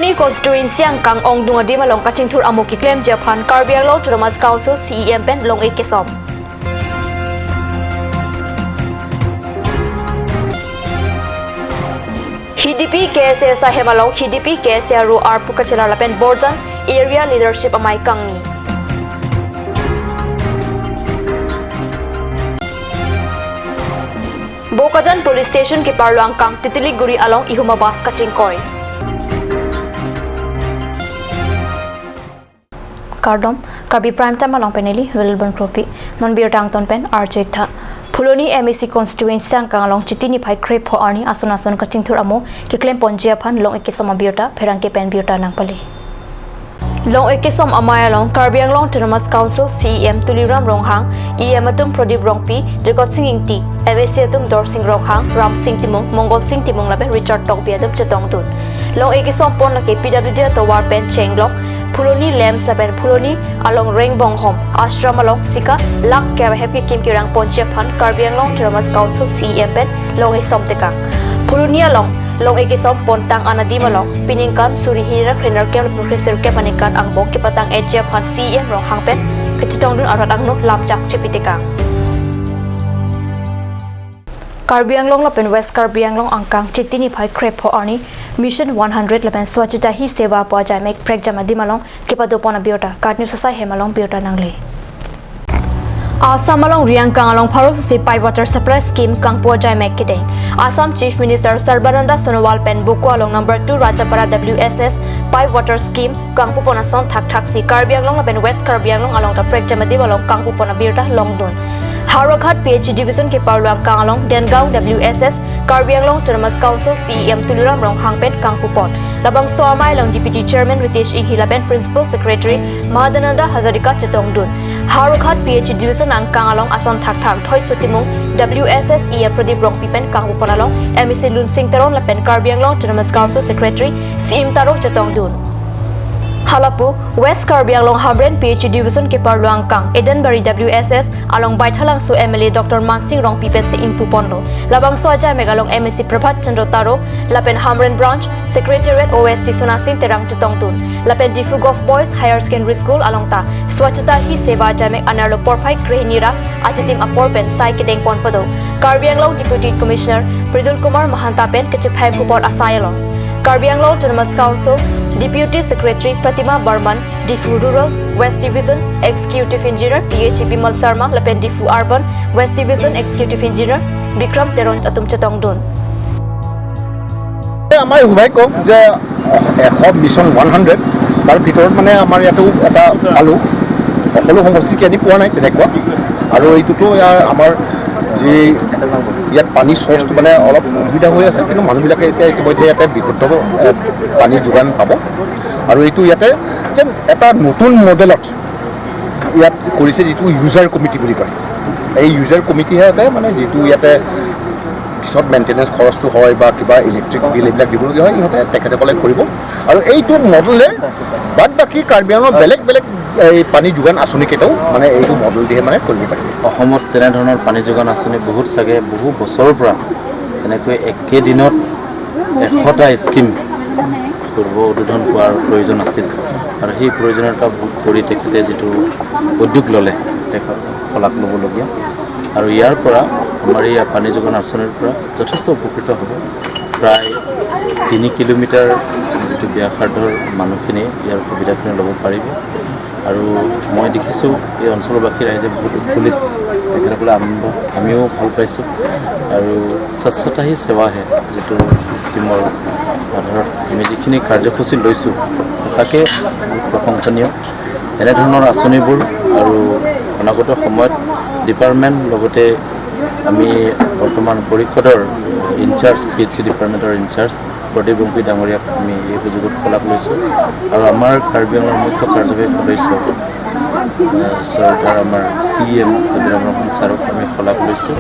Puloni constituency ang kang ong dunga di malong kaching thur amo ki claim Japan Karbi ang long Thomas Council CEM pen long ekisom. HDP KSA hemalong HDP KSA ru ar pukachela lapen borjan area leadership amai kangni. Bokajan police station ki parlo ang kang titili guri along ihumabas kaching koi. Kardom Karbi prime time along peneli Wilburn Propi non beer tang ton pen archek tha Puloni MEC constituency ang kang along chitini phai crepe ho arni ason kaching thur amo ki claim ponjia phan long ekisoma biota pherang ke pen biota nang pali long ekisom amaya long Karbi ang long Thomas Council CEM tuliram ronghang EM atum Pradip Rongpi Jacob Singh Ti MEC atum Dor Singh Ronghang Ram Singh Timung Mongol Singh Timung laben Richard Tokbi atum chetong tun long ekisom pon na ke PWD to war pen chenglok Puloni Lems laben Puloni along Rengbong Home Ashram along Sika Lak Kera Happy Kim Kirang Ponchia Phan Karbi ang long Thomas Council CEM pen long esom teka Puloni along long ekisom pontang anadi malong piningkan suri hira trainer ke professor ke panikan ang bok ke patang eja phan CEM rong hangpen kechitong dun arat ang no lamchak chipitika Karbi ang long lapen West Karbi ang long angkang chitini phai crepe ho ani mission 100 lapen swachita hi seva po jai mek prek jamadi malong ke padopona biota katni sosai hemalong biota nangle Assam along Riang Kang along Pharos se pipe water supply scheme Kang po jai mek kideng Assam Chief Minister Sarbananda Sonowal pen Boko along number 2 Rajapara WSS pipe water scheme Kang po pona son thak si Karbi ang long lapen West Karbi ang long along ta prek jamadi along Kang po pona biota long don Harokhat PH division ke parlo ang Kang along Dengaw WSS Karbi ang long Thomas Council CEM tuliram rong hangpen Kang po pon labang soamai long Deputy Chairman Ritesh Hilapen Principal Secretary Mahadananda Hazarika chetong dun Harokhat PH division ang Kang along ason thak thoi sutimung WSS EM Pradip Rongpi pen Kang po pon along MEC Lun Singh Taron lapen Karbi ang long Thomas Council Secretary CEM Tarok chetong dun Halapu West Karbi along Hamren PH division ke parlo ang Kang Edenbury WSS along Baithalang so MLA Dr. Mansing Rong Pipet se impu pondo labang so aja megalong MEC Prabhat Chandra Taro lapen Hamren branch Secretariat OST Sunasing Terang Chetong Tun lapen Difu Golf Boys Higher Secondary School along ta swachata hi seva jame anarlo porphai krehinira ajitim apor pen sai kedeng pon podo Karbi ang long Deputy Commissioner Pridul Kumar Mahanta pen kechephai pupor asayalo Karbi ang long Thomas Council Deputy Secretary Pratima Barman, Difu Rural West Division Executive Engineer PH Bimal Sharma lapen Difu Urban West Division Executive Engineer Bikram Teron atum chetong dun. আমাৰ Hubei কওক যে mission 100 তাৰ ভিতৰত মানে আমাৰ ইয়াতো এটা আলু সকলো সমষ্টি আনি পোৱা নাই তেনেকুৱা আৰু এইটোতো আমাৰ যি ইয়াত পানী চ'ৰ্চটো মানে অলপ অসুবিধা হৈ আছে কিন্তু মানুহবিলাকে এতিয়া ইতিমধ্যে ইয়াতে বিশুদ্ধ পানী যোগান পাব আৰু এইটো ইয়াতে যেন এটা নতুন মডেলত ইয়াত কৰিছে যিটো ইউজাৰ কমিটি বুলি কয় এই ইউজাৰ কমিটিহে মানে যিটো ইয়াতে পিছত মেইনটেনেন্স খৰচটো হয় বা কিবা ইলেক্ট্ৰিক বিল এইবিলাক দিবলগীয়া হয় ইহঁতে তেখেতসকলে কৰিব আৰু এইটো মডেলে বাদ বাকী কাৰ্বি আংলঙৰ বেলেগ এই পানী যোগান আঁচনিকেইটাও মানে এইটো মডেল দিয়ে মানে কৰিব পাৰি অসমত তেনেধৰণৰ পানী যোগান আঁচনি বহুত চাগে বহু বছৰৰ পৰা এনেকৈ একেদিনত 100টা স্কিম পূৰ্ব উদ্বোধন কৰাৰ প্ৰয়োজন আছিল আৰু সেই প্ৰয়োজনীয়তা বোধ কৰি তেখেতে যিটো উদ্যোগ ল'লে তেখেত শলাগ ল'বলগীয়া আৰু ইয়াৰ পৰা আমাৰ এই পানী যোগান আঁচনিৰ পৰা যথেষ্ট উপকৃত হ'ব প্ৰায় 3 কিলোমিটাৰ যিটো ব্যাসাৰ্ধৰ মানুহখিনি ইয়াৰ সুবিধাখিনি ল'ব পাৰিব আৰু মই দেখিছোঁ এই অঞ্চলবাসী ৰাইজে বহুত উৎফুল্লিত তেখেতসকলে আনন্দ আমিও ভাল পাইছোঁ আৰু স্বচ্ছতা হি সেৱা হে যিটো স্কিমৰ আধাৰত আমি যিখিনি কাৰ্যসূচী লৈছোঁ সঁচাকৈ প্ৰশংসনীয় এনেধৰণৰ আঁচনিবোৰ আৰু অনাগত সময়ত ডিপাৰ্টমেণ্ট লগতে আমি বৰ্তমান পৰিষদৰ ইনচাৰ্জ PHC ডিপাৰ্টমেণ্টৰ ইনচাৰ্জ প্ৰদীপ বংপী ডাঙৰীয়াক আমি এই সুযোগত শলাগ লৈছোঁ আৰু আমাৰ কাৰ্বি আংলঙৰ মুখ্য কাৰ্যবাহী সদস্য চৰকাৰ আমাৰ CEM ৰমন ছাৰক আমি শলাগ লৈছোঁ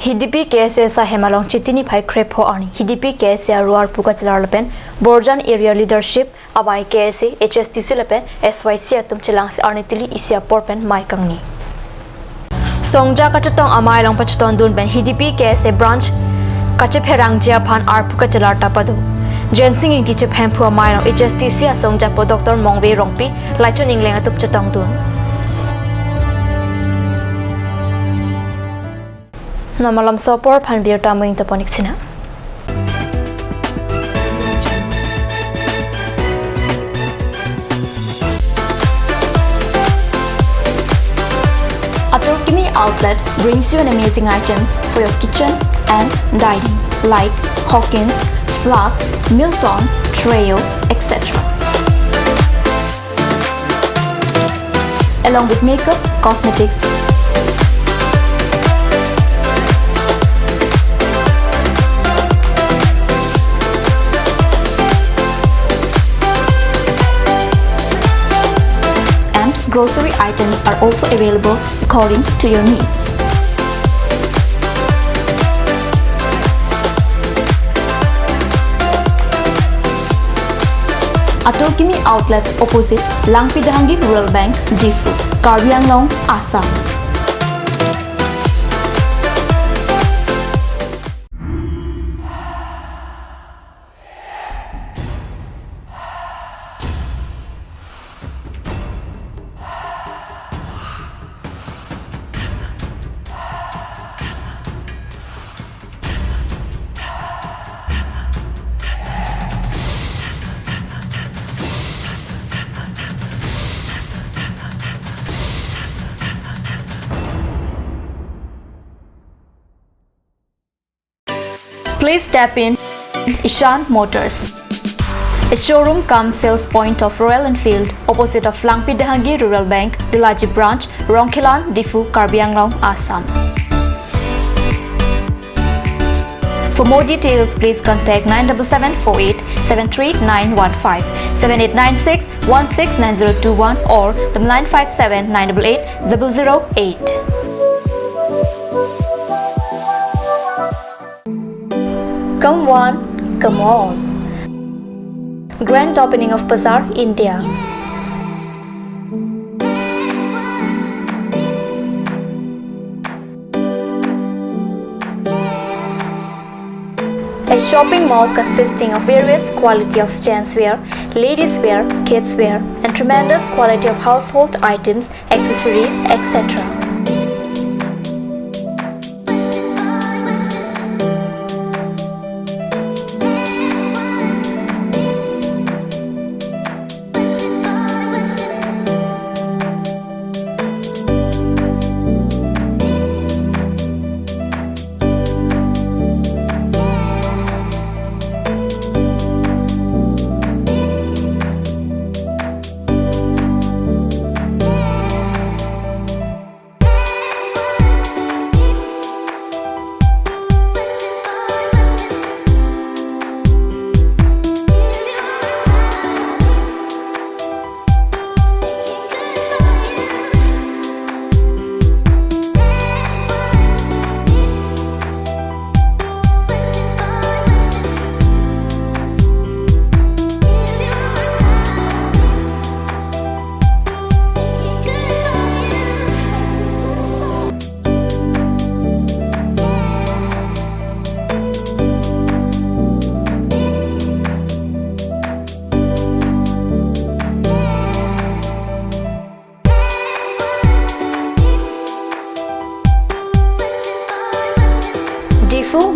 HDP KSA hemalong chitini phai crepe ho ani HDP KSA ruar pukachlar lapen borjan area leadership abai KSA HSTC lapen SYC atum chelang se arnitili isia porpen mai kangni Songja kachatong amai long pachaton dun ben HDP KSA branch kachepherang jia phan arpu kachalar tapadu Jensing ing teacher phan phu amai long HSTC songja po Dr. Mongwe rongpi laichon ingleng atup chatong dun Namalam sopor phan bir tamoing taponik sina Atorkimi outlet brings you an amazing items for your kitchen and dining like Hawkins, flasks, Milton, Treo, etc. Along with makeup, cosmetics, grocery items are also available according to your needs. Atorkimi outlet opposite Langpidahangi Rural Bank, Difu, Karbi Anglong, Assam. Please step in Ishan Motors, a showroom cum sales point of Royal Enfield opposite of Langpidahangi Rural Bank, Dilaji branch, Rongkhelan, Difu, Karbi Anglong, Assam. For more details, please contact 97748 73915, 7896 169021 or 957 988 008. Come one, come all. Grand opening of Bazaar, India. A shopping mall consisting of various quality of genswear, ladies wear, kids wear, and tremendous quality of household items, accessories, etc.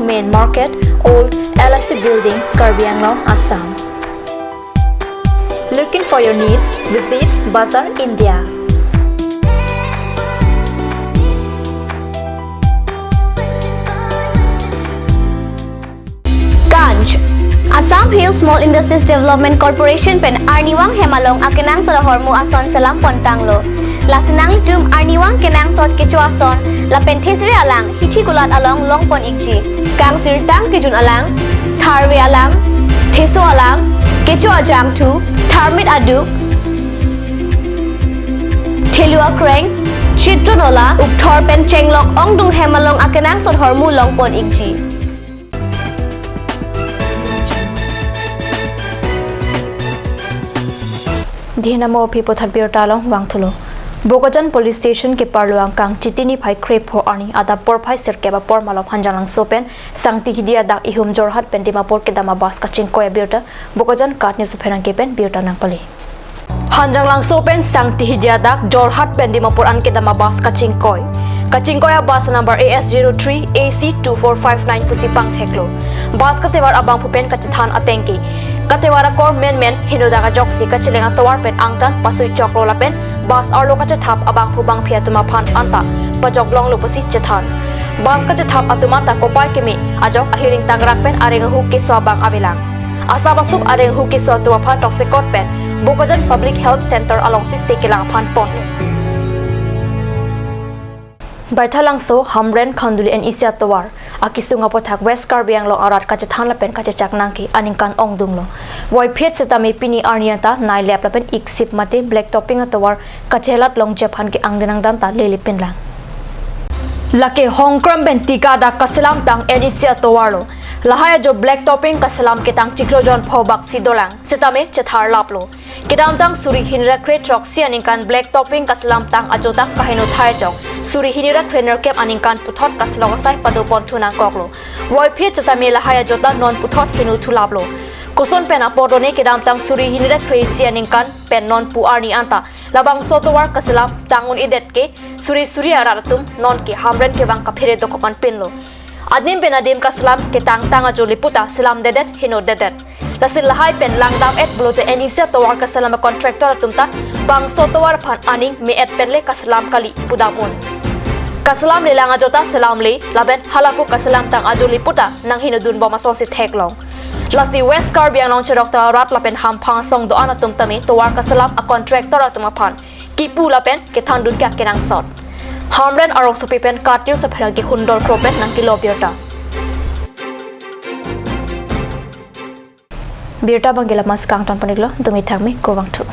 Main Market, Old LIC Building, Karbi Anglong, Assam. Looking for your needs? Visit Bazaar, India. Ganj Assam Hill Small Industries Development Corporation pen Arniwang Hemalong akenang sa hormu ason salam pontanglo. Lasinang litum Arniwang kenang sot kecuason la penthesre alang hithi gulat along longpon ikji. Kang sirtang kijun alang tharwe alang theso alang kecu ajam thu tharmit aduk thelua kreng chitronola ukthor pen chenglok ongdung hemalong akenang sot hormu longpon ikji. Dinamo people that beer talong wang tulo Bokajan Police Station ke parluang kang citini phai krepo ani ada por phai serke ba por malom hanjalang sopen sangti hidia dak ihum jorhat pentimapur ke dama bas kaching koya biota Bokajan kat ni sopenang ke pen biota nang pali hanjalang sopen sangti hidia dak jorhat pentimapur an ke dama bas kaching koya bus number AS03 AC2459 pusipang theklo bas katewar abang pupen kachithan atengki katewara kor men hinodaga joksi kachilenga tawar pen angtan pasui choklo lapen bas arlo kachathap abang phubang phiatuma phan anta pajoklong lupusi chethan bas kachathap atuma ta kopai kemi ajok ahiring tangrak pen areng hu ke swabang avilang asa basuk areng hu ke so tuwa phan toxicot pen Bokajan Public Health Center along si sekilang phan pon Baithalang so Hamren Khanduli and Isya Tawar akisunga pothak West Karbi ang long arat kachathan lapen kachachak nangki aningkan ongdung lo wai phet setami pini arniata nai lap lapen iksip mate black topping atawar kachelat long japan ki angdenang dan ta lelipin lang lake hongkram ben tika da kaselam tang Isya Tawar lo lahaya jo black topping kaselam ke tang chikrojon phobak sidolang setame chethar laplo kedam tang suri hinra kre chok si aningkan black topping kaselam tang ajota kaheno thai chok suri hinira trainer cap aningkan puthot kaslogosai padopon thuna koklo wai phet chatame lahaya jota non puthot hinu thulaplo koson pena podone kedam tang suri hinira crazy aningkan pen non pu arni anta labang sotowar kaselam tangun idet ke suri aratum non ke hamren ke bang kaphire dokopan pinlo adnim penadim kaslam ke tang ajo liputa selam dedet hino dedet lasil lahai pen langdam et blote Isya Tawar kaselam contractor tumta bang sotowar phan aning me et penle kaslam kali pudamun kaselam le langa jota selam le laben halaku kaselam tang ajo liputa nang hinodun boma sosi theklong lasi West Karbi ang cherok ta rat lapen hampang song do anatum tami tawar kaselam a contractor atuma phan kipu lapen ke thandun kya kenang sot Hamren arong sopipen katiu sa pheragi hundor kropen nang kilobiota Birta bangila mas kang tan paniglo dumi thangmi korwang thu